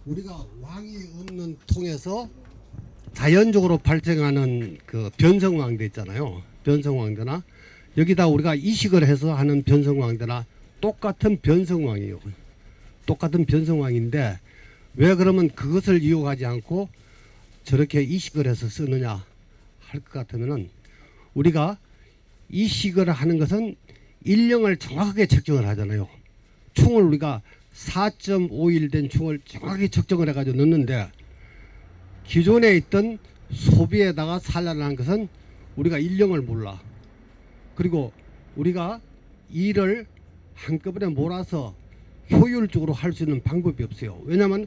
우리가 왕이 없는 통에서 자연적으로 발생하는 그 변성왕대 있잖아요. 변성왕대나 여기다 우리가 이식을 해서 하는 변성왕대나 똑같은 변성왕이에요. 똑같은 변성왕인데 왜 그러면 그것을 이용하지 않고 저렇게 이식을 해서 쓰느냐 할 것 같으면은 우리가 이식을 하는 것은 일령을 정확하게 측정을 하잖아요. 충을 우리가 4.5일 된 충을 정확하게 측정을 해가지고 넣는데 기존에 있던 소비에다가 산란한 것은 우리가 일령을 몰라. 그리고 우리가 일을 한꺼번에 몰아서 효율적으로 할 수 있는 방법이 없어요. 왜냐하면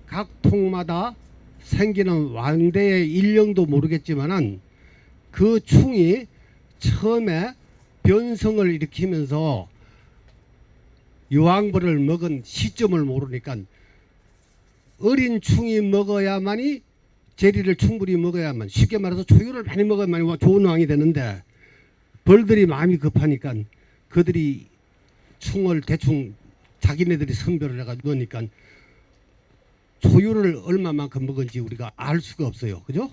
각 통마다 생기는 왕대의 일령도 모르겠지만은 그 충이 처음에 변성을 일으키면서 유황벌을 먹은 시점을 모르니까 어린 충이 먹어야만이 재리를 충분히 먹어야만, 쉽게 말해서 초유를 많이 먹어야만 좋은 왕이 되는데 벌들이 마음이 급하니까 그들이 충을 대충 자기네들이 선별을 해가지고 넣으니까 초유를 얼마만큼 먹은지 우리가 알 수가 없어요. 그죠?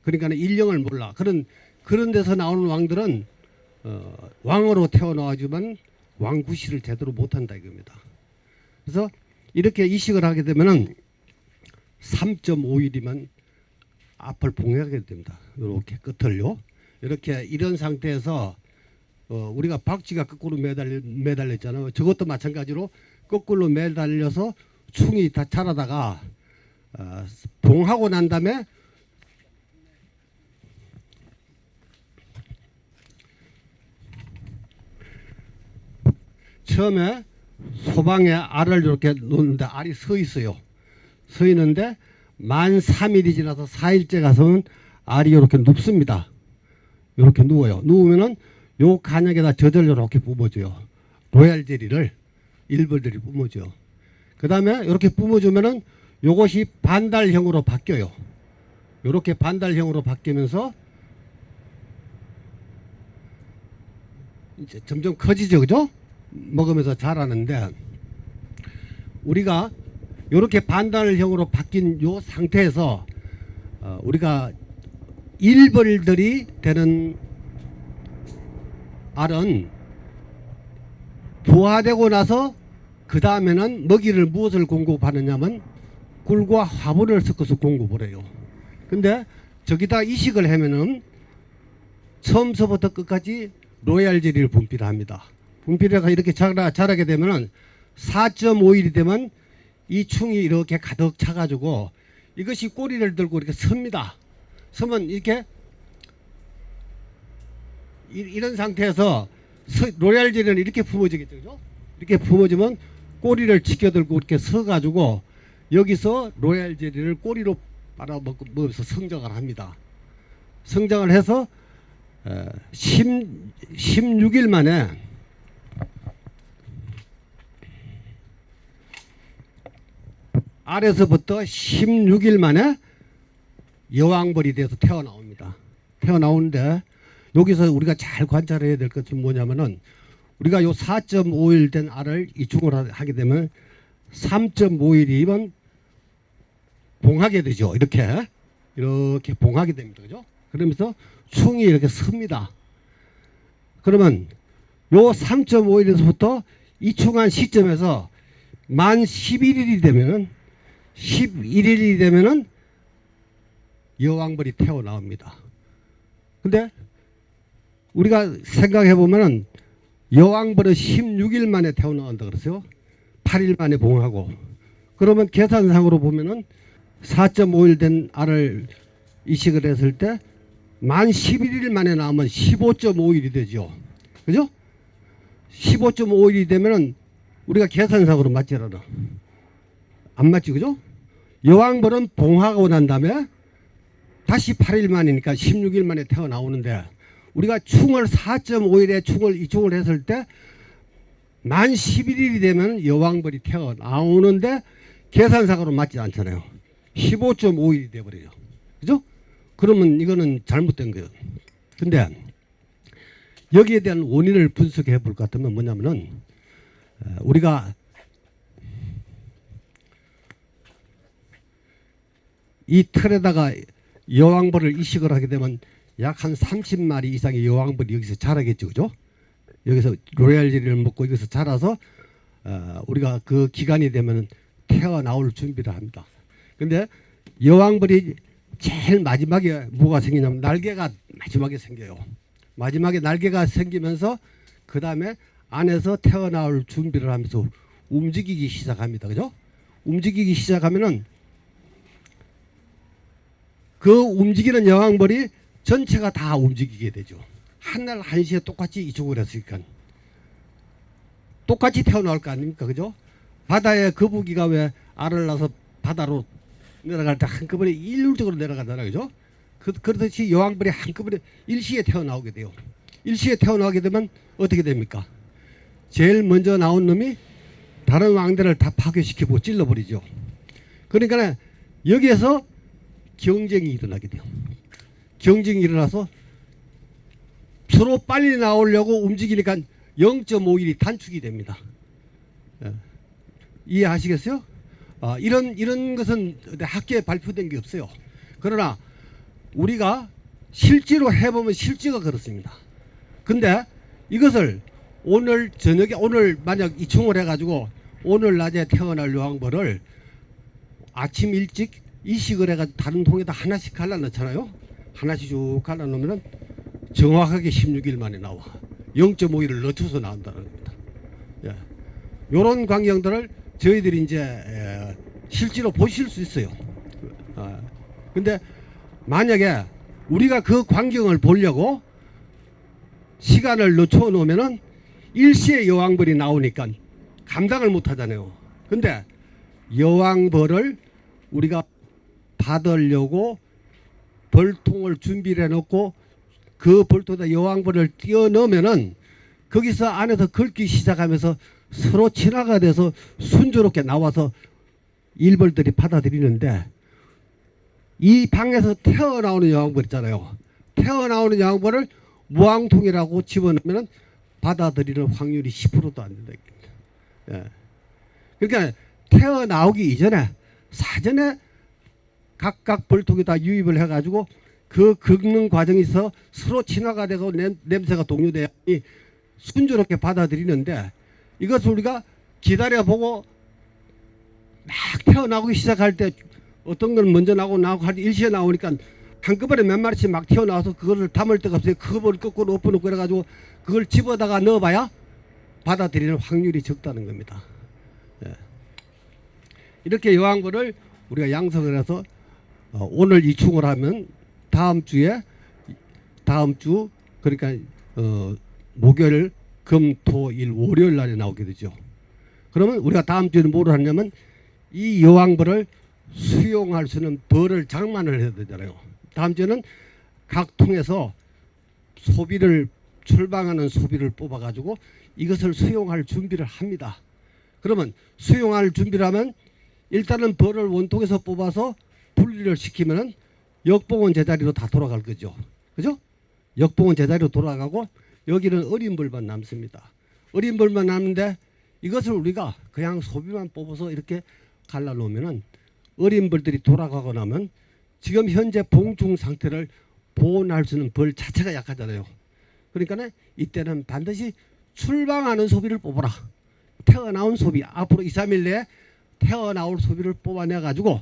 그러니까 일령을 몰라. 그런 데서 나오는 왕들은 왕으로 태어나지만 왕구실을 제대로 못한다 이겁니다. 그래서 이렇게 이식을 하게 되면은 3.5일이면 앞을 봉하게 됩니다. 이렇게 끝을요. 이렇게 이런 상태에서 우리가 박쥐가 거꾸로 매달렸잖아요. 저것도 마찬가지로 거꾸로 매달려서 충이 다 자라다가 봉하고 난 다음에 처음에 소방에 알을 이렇게 놓는데 알이 서 있어요. 서 있는데 만 3일이 지나서 4일째 가서는 알이 이렇게 눕습니다. 이렇게 누워요. 누우면은 요 간역에다 저절로 이렇게 뿜어줘요. 로얄 젤리를 일벌들이 뿜어줘요. 그 다음에 이렇게 뿜어주면은 요것이 반달형으로 바뀌어요. 이렇게 반달형으로 바뀌면서 이제 점점 커지죠, 그죠? 먹으면서 자라는데 우리가 이렇게 반달형으로 바뀐 요 상태에서 우리가 일벌들이 되는 알은 부화되고 나서 그 다음에는 먹이를 무엇을 공급하느냐면 꿀과 화분을 섞어서 공급을 해요. 근데 저기다 이식을 하면은 처음서부터 끝까지 로얄 젤리를 분필을 합니다. 분필을 이렇게 자라게 되면은 4.5일이 되면 이 충이 이렇게 가득 차가지고 이것이 꼬리를 들고 이렇게 섭니다. 서면 이렇게 이런 상태에서 로얄 젤리는 이렇게 품어지겠죠, 그죠? 이렇게 품어지면 꼬리를 지켜들고 이렇게 서가지고 여기서 로얄 젤리를 꼬리로 빨아먹으면서 성장을 합니다. 성장을 해서 16일 만에 알에서부터 16일 만에 여왕벌이 돼서 태어나옵니다. 태어나오는데 여기서 우리가 잘 관찰해야 될 것은 뭐냐면은 우리가 요 4.5일 된 알을 이충을 하게 되면 3.5일이면 봉하게 되죠. 이렇게 봉하게 됩니다. 그죠? 그러면서 충이 이렇게 섭니다. 그러면 요 3.5일에서부터 이충한 시점에서 만 11일이 되면은 11일이 되면은 여왕벌이 태어나옵니다. 근데 우리가 생각해 보면은 여왕벌은 16일 만에 태어나온다 그랬어요. 8일 만에 봉하고. 그러면 계산상으로 보면은 4.5일 된 알을 이식을 했을 때 만 11일 만에 나오면 15.5일이 되죠. 그죠? 15.5일이 되면은 우리가 계산상으로 맞지 않아. 안 맞지, 그죠? 여왕벌은 봉하고 난 다음에 다시 8일 만이니까 16일 만에 태어나오는데 우리가 충을 4.5일에 이충을 했을 때 만 11일이 되면 여왕벌이 태어나오는데 계산상으로 맞지 않잖아요. 15.5일이 돼버려요. 그죠? 그러면 이거는 잘못된 거예요. 근데 여기에 대한 원인을 분석해 볼 것 같으면 뭐냐면은 우리가 이 틀에다가 여왕벌을 이식을 하게 되면 약 한 30마리 이상의 여왕벌이 여기서 자라겠죠, 그죠? 여기서 로얄 젤리를 먹고 여기서 자라서 우리가 그 기간이 되면 태어나올 준비를 합니다. 근데 여왕벌이 제일 마지막에 뭐가 생기냐면 날개가 마지막에 생겨요. 마지막에 날개가 생기면서 그 다음에 안에서 태어나올 준비를 하면서 움직이기 시작합니다. 그죠? 움직이기 시작하면은 그 움직이는 여왕벌이 전체가 다 움직이게 되죠. 한날 한시에 똑같이 이쪽을 했으니까 똑같이 태어나올 거 아닙니까? 그죠? 바다에 거북이가 왜 알을 낳아서 바다로 내려갈 때 한꺼번에 일률적으로 내려가잖아요. 그죠? 그렇듯이 여왕벌이 한꺼번에 일시에 태어나오게 돼요. 일시에 태어나게 되면 어떻게 됩니까? 제일 먼저 나온 놈이 다른 왕들을 다 파괴시키고 찔러버리죠. 그러니까 여기에서 경쟁이 일어나게 돼요. 경쟁이 일어나서 서로 빨리 나오려고 움직이니까 0.5일이 단축이 됩니다. 이해하시겠어요? 이런 것은 학계에 발표된 게 없어요. 그러나 우리가 실제로 해보면 실제가 그렇습니다. 근데 이것을 오늘 저녁에 오늘 만약 이충을 해가지고 오늘 낮에 태어날 여왕벌을 아침 일찍 이식을 해가지고 다른 통에다 하나씩 갈라놓잖아요. 하나씩 쭉 갈라놓으면 정확하게 16일 만에 나와. 0.5일을 늦춰서 나온다는 겁니다. 예. 이런 광경들을 저희들이 이제 실제로 보실 수 있어요. 근데 만약에 우리가 그 광경을 보려고 시간을 늦춰 놓으면은 일시에 여왕벌이 나오니까 감당을 못 하잖아요. 근데 여왕벌을 우리가 받으려고 벌통을 준비를 해놓고 그 벌통에다 여왕벌을 띄워 넣으면은 거기서 안에서 긁기 시작하면서 서로 친화가 돼서 순조롭게 나와서 일벌들이 받아들이는데 이 방에서 태어나오는 여왕벌 있잖아요. 태어나오는 여왕벌을 무왕통이라고 집어넣으면 받아들이는 확률이 10%도 안 된다. 예. 그러니까 태어나오기 이전에 사전에 각각 벌통에다 유입을 해가지고 그 긁는 과정에서 서로 친화가 되고 냄새가 동요돼야 순조롭게 받아들이는데 이것을 우리가 기다려보고 막 태어나오기 시작할 때 어떤 건 먼저 나오고 할 때 일시에 나오니까 한꺼번에 몇 마리씩 막 튀어나와서 그거를 담을 데가 없어요. 그걸 거꾸로 엎어놓고 그래가지고 그걸 집어다가 넣어봐야 받아들이는 확률이 적다는 겁니다. 예. 이렇게 여왕벌을 우리가 양성을 해서 오늘 이충을 하면 다음 주 그러니까 목요일 금토일 월요일 날에 나오게 되죠. 그러면 우리가 다음 주에는 뭐를 하냐면 이 여왕벌을 수용할 수 있는 벌을 장만을 해야 되잖아요. 다음 주에는 각 통에서 소비를 출방하는 소비를 뽑아 가지고 이것을 수용할 준비를 합니다. 그러면 수용할 준비를 하면 일단은 벌을 원통에서 뽑아서 분리를 시키면은 역봉원 제자리로 다 돌아갈 거죠. 그죠? 역봉원 제자리로 돌아가고 여기는 어린 벌만 남습니다. 어린 벌만 남는데 이것을 우리가 그냥 소비만 뽑아서 이렇게 갈라놓으면은 어린 벌들이 돌아가고 나면 지금 현재 봉충 상태를 보존할 수 있는 벌 자체가 약하잖아요. 그러니까 이때는 반드시 출방하는 소비를 뽑아라. 태어나온 소비, 앞으로 2, 3일 내에 태어나올 소비를 뽑아내 가지고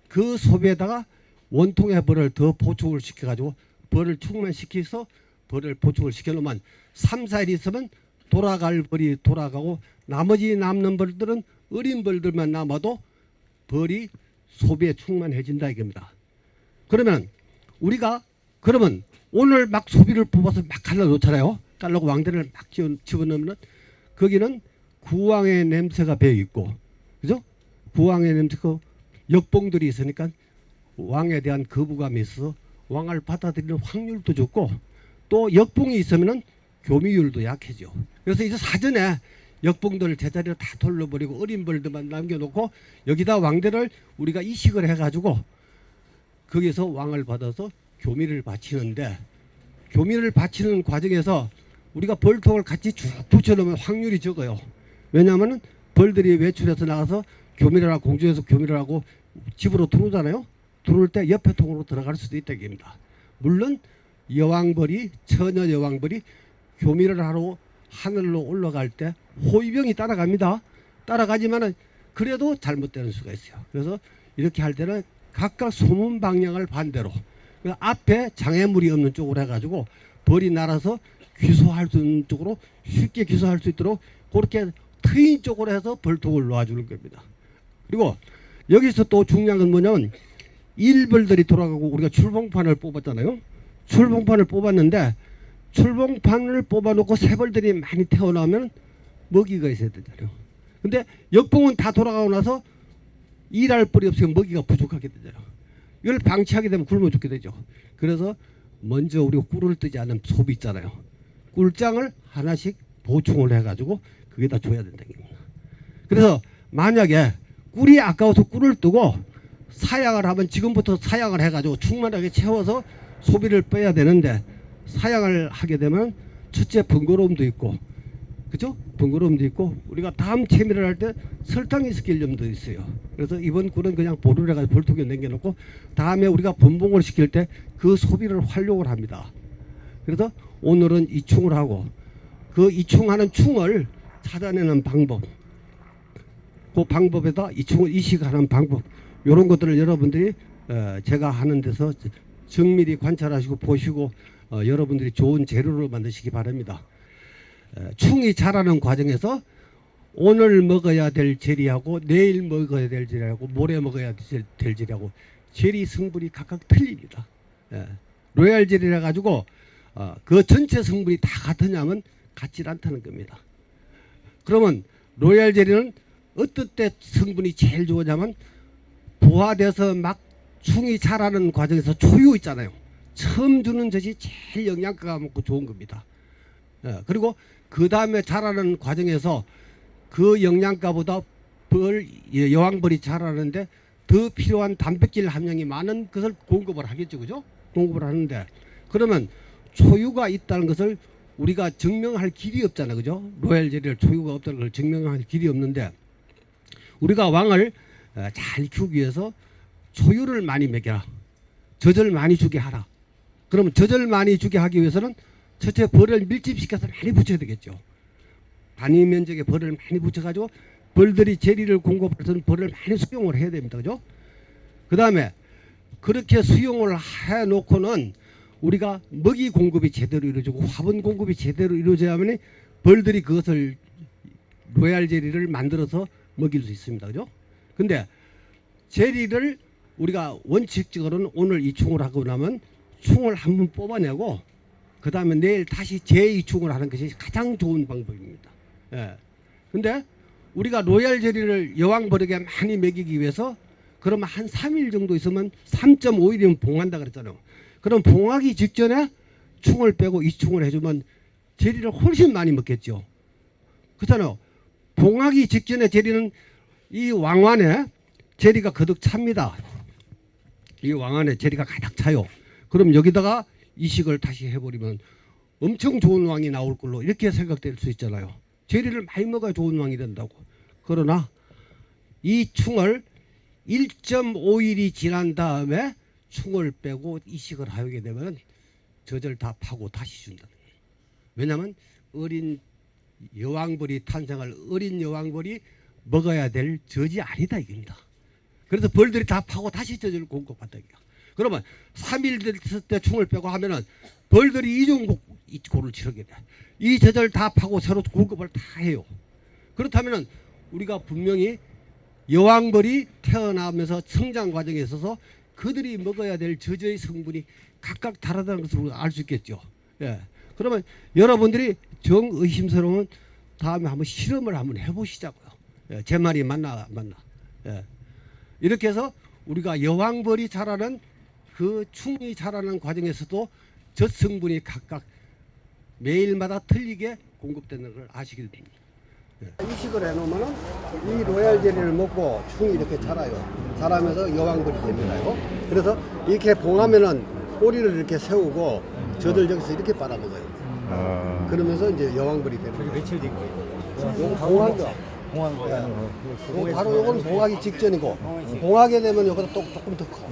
그 소비에다가 원통의 벌을 더 보충을 시켜가지고 벌을 충만시켜서 벌을 보충을 시켜놓으면 3, 4일 있으면 돌아갈 벌이 돌아가고 나머지 남는 벌들은 어린 벌들만 남아도 벌이 소비에 충만해진다 이겁니다. 그러면 우리가 그러면 오늘 막 소비를 뽑아서 막 갈라놓잖아요. 갈라고 왕대를 막 집어넣으면 거기는 구왕의 냄새가 배어 있고, 그죠? 구왕의 냄새가 역봉들이 있으니까 왕에 대한 거부감이 있어서 왕을 받아들이는 확률도 좋고 또 역봉이 있으면은 교미율도 약해져. 그래서 이제 사전에 역봉들을 제자리로 다 돌려버리고 어린 벌들만 남겨놓고 여기다 왕대를 우리가 이식을 해가지고 거기서 왕을 받아서 교미를 바치는데 교미를 바치는 과정에서 우리가 벌통을 같이 쭉 붙여놓으면 확률이 적어요. 왜냐하면 벌들이 외출해서 나가서 교미를 하고 공중에서 교미를 하고 집으로 들어오잖아요. 들어올 때 옆에 통으로 들어갈 수도 있다는 겁니다. 물론 여왕벌이 처녀 여왕벌이 교미를 하러 하늘로 올라갈 때 호위병이 따라갑니다. 따라가지만은 그래도 잘못되는 수가 있어요. 그래서 이렇게 할 때는 각각 소문 방향을 반대로 앞에 장애물이 없는 쪽으로 해가지고 벌이 날아서 귀소할 수 있는 쪽으로 쉽게 귀소할 수 있도록 그렇게 트인 쪽으로 해서 벌통을 놓아주는 겁니다. 그리고 여기서 또 중요한 건 뭐냐면 일벌들이 돌아가고 우리가 출봉판을 뽑았잖아요. 출봉판을 뽑았는데 출봉판을 뽑아놓고 새벌들이 많이 태어나면 먹이가 있어야 되잖아요. 근데 역봉은 다 돌아가고 나서 일할 벌이 없으면 먹이가 부족하게 되잖아요. 이걸 방치하게 되면 굶어 죽게 되죠. 그래서 먼저 우리가 꿀을 뜨지 않은 소비 있잖아요. 꿀장을 하나씩 보충을 해가지고 그게다 줘야 된다는 겁니다. 그래서 만약에 꿀이 아까워서 꿀을 뜨고 사양을 하면 지금부터 사양을 해가지고 충만하게 채워서 소비를 빼야 되는데 사양을 하게 되면 첫째 번거로움도 있고 그죠? 번거로움도 있고 우리가 다음 채미를 할 때 설탕이 섞일 염도 있어요. 그래서 이번 꿀은 그냥 보루를 해가지고 볼통에 남겨놓고 다음에 우리가 분봉을 시킬 때 그 소비를 활용을 합니다. 그래서 오늘은 이충을 하고 그 이충하는 충을 찾아내는 방법 그 방법에다 이충을 이식하는 방법 이런 것들을 여러분들이 제가 하는 데서 정밀히 관찰하시고 보시고 여러분들이 좋은 재료를 만드시기 바랍니다. 충이 자라는 과정에서 오늘 먹어야 될 재리하고 내일 먹어야 될 재리하고 모레 먹어야 될 재리하고 재리 성분이 각각 틀립니다. 로얄 젤리라 가지고 그 전체 성분이 다 같으냐면 같지 않다는 겁니다. 그러면 로얄 젤리는 어떤 때 성분이 제일 좋으냐면 부화돼서 막 충이 자라는 과정에서 초유 있잖아요. 처음 주는 젖이 제일 영양가가 많고 좋은 겁니다. 그리고 그 다음에 자라는 과정에서 그 영양가보다 여왕벌이 자라는데 더 필요한 단백질 함량이 많은 것을 공급을 하겠죠. 그죠? 공급을 하는데 그러면 초유가 있다는 것을 우리가 증명할 길이 없잖아. 그죠? 로얄 젤리를 초유가 없다는 걸 증명할 길이 없는데 우리가 왕을 잘 키우기 위해서 초유를 많이 먹여라. 젖을 많이 주게 하라. 그러면 젖을 많이 주게 하기 위해서는 첫째 벌을 밀집시켜서 많이 붙여야 되겠죠. 단위 면적의 벌을 많이 붙여가지고 벌들이 제리를 공급해서 벌을 많이 수용을 해야 됩니다. 그죠? 그 다음에 그렇게 수용을 해놓고는 우리가 먹이 공급이 제대로 이루어지고 화분 공급이 제대로 이루어져야만 벌들이 그것을 로얄 제리를 만들어서 먹일 수 있습니다. 그죠? 근데 제리를 우리가 원칙적으로는 오늘 이충을 하고 나면 충을 한번 뽑아내고 그 다음에 내일 다시 재이충을 하는 것이 가장 좋은 방법입니다. 근데 우리가 로얄 제리를 여왕벌에게 많이 먹이기 위해서 그러면 한 3일 정도 있으면 3.5일이면 봉한다 그랬잖아요. 그럼 봉하기 직전에 충을 빼고 이충을 해주면 제리를 훨씬 많이 먹겠죠. 그렇잖아요. 봉하기 직전에 제리는 이 왕안에 제리가 가득 찹니다. 이 왕안에 제리가 가득 차요. 그럼 여기다가 이식을 다시 해버리면 엄청 좋은 왕이 나올 걸로 이렇게 생각될 수 있잖아요. 제리를 많이 먹어야 좋은 왕이 된다고. 그러나 이 충을 1.5일이 지난 다음에 충을 빼고 이식을 하게 되면 젖을 다 파고 다시 준다. 왜냐하면 어린 여왕벌이 탄생할 어린 여왕벌이 먹어야 될 젖이 아니다 이겁니다. 그래서 벌들이 다 파고 다시 젖을 공급한다. 그러면 3일 됐을 때 충을 빼고 하면은 벌들이 이중고를 치르게 돼. 이 젖을 다 파고 새로 공급을 다 해요. 그렇다면은 우리가 분명히 여왕벌이 태어나면서 성장 과정에 있어서 그들이 먹어야 될 젖의 성분이 각각 다르다는 것을 우리가 알 수 있겠죠. 그러면 여러분들이 정의심스러우면 다음에 한번 실험을 한번 해보시자고요. 제 말이 맞나? 이렇게 해서 우리가 여왕벌이 자라는 그 충이 자라는 과정에서도 젖 성분이 각각 매일마다 틀리게 공급되는 걸 아시게 됩니다. 이식을 해놓으면 이 로얄 젤리를 먹고 충이 이렇게 자라요. 자라면서 여왕벌이 됩니다요. 그래서 이렇게 봉하면은 꼬리를 이렇게 세우고 젖을 여기서 이렇게 빨아먹어요. 그러면서 이제 여왕벌이 되는 거예요. 며칠 뒤고 요거 봉하죠. 공항 바로 요건 봉하기 직전이고 봉하게 되면 요거보다 조금 더 커.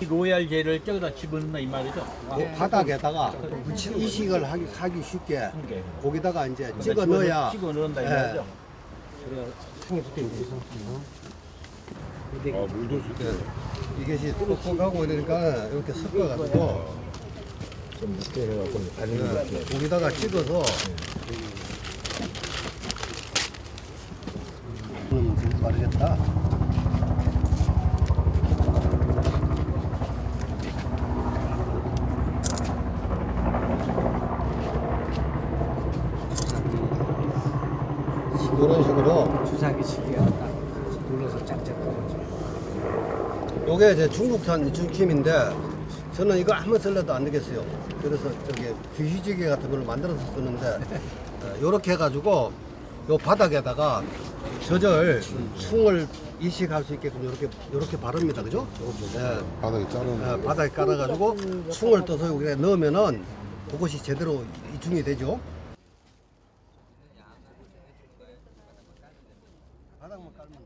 이 로얄 젤을 저기다 집어넣나 이 말이죠? 그 바닥에다가 이식을 하기 쉽게 거기다가 이제 찍어 넣어야 찍어 넣는다 이 예. 말이죠? 물도 좋대. 이것이 뚜룩하고 이러니까 이렇게 섞어가지고 좀 묻게 해갖고 반응이 좋게. 거기다가 찍어서 좀 빠르겠다. 이런 식으로 주사기식이야. 딱 눌러서 짝짝 떨어져. 요게 이제 중국산 중침인데 저는 이거 한번 쓸래도 안 되겠어요. 그래서 저기 귀시지개 같은 걸 만들어서 쓰는데 요렇게 해가지고 요 바닥에다가 젖을 충을 이식할 수 있게끔 요렇게 바릅니다. 그죠? 예. 바닥에 자르는. 바닥에 깔아가지고 충을 떠서 여기에 넣으면은 그것이 제대로 이충이 되죠. 바닥만 깔면 돼.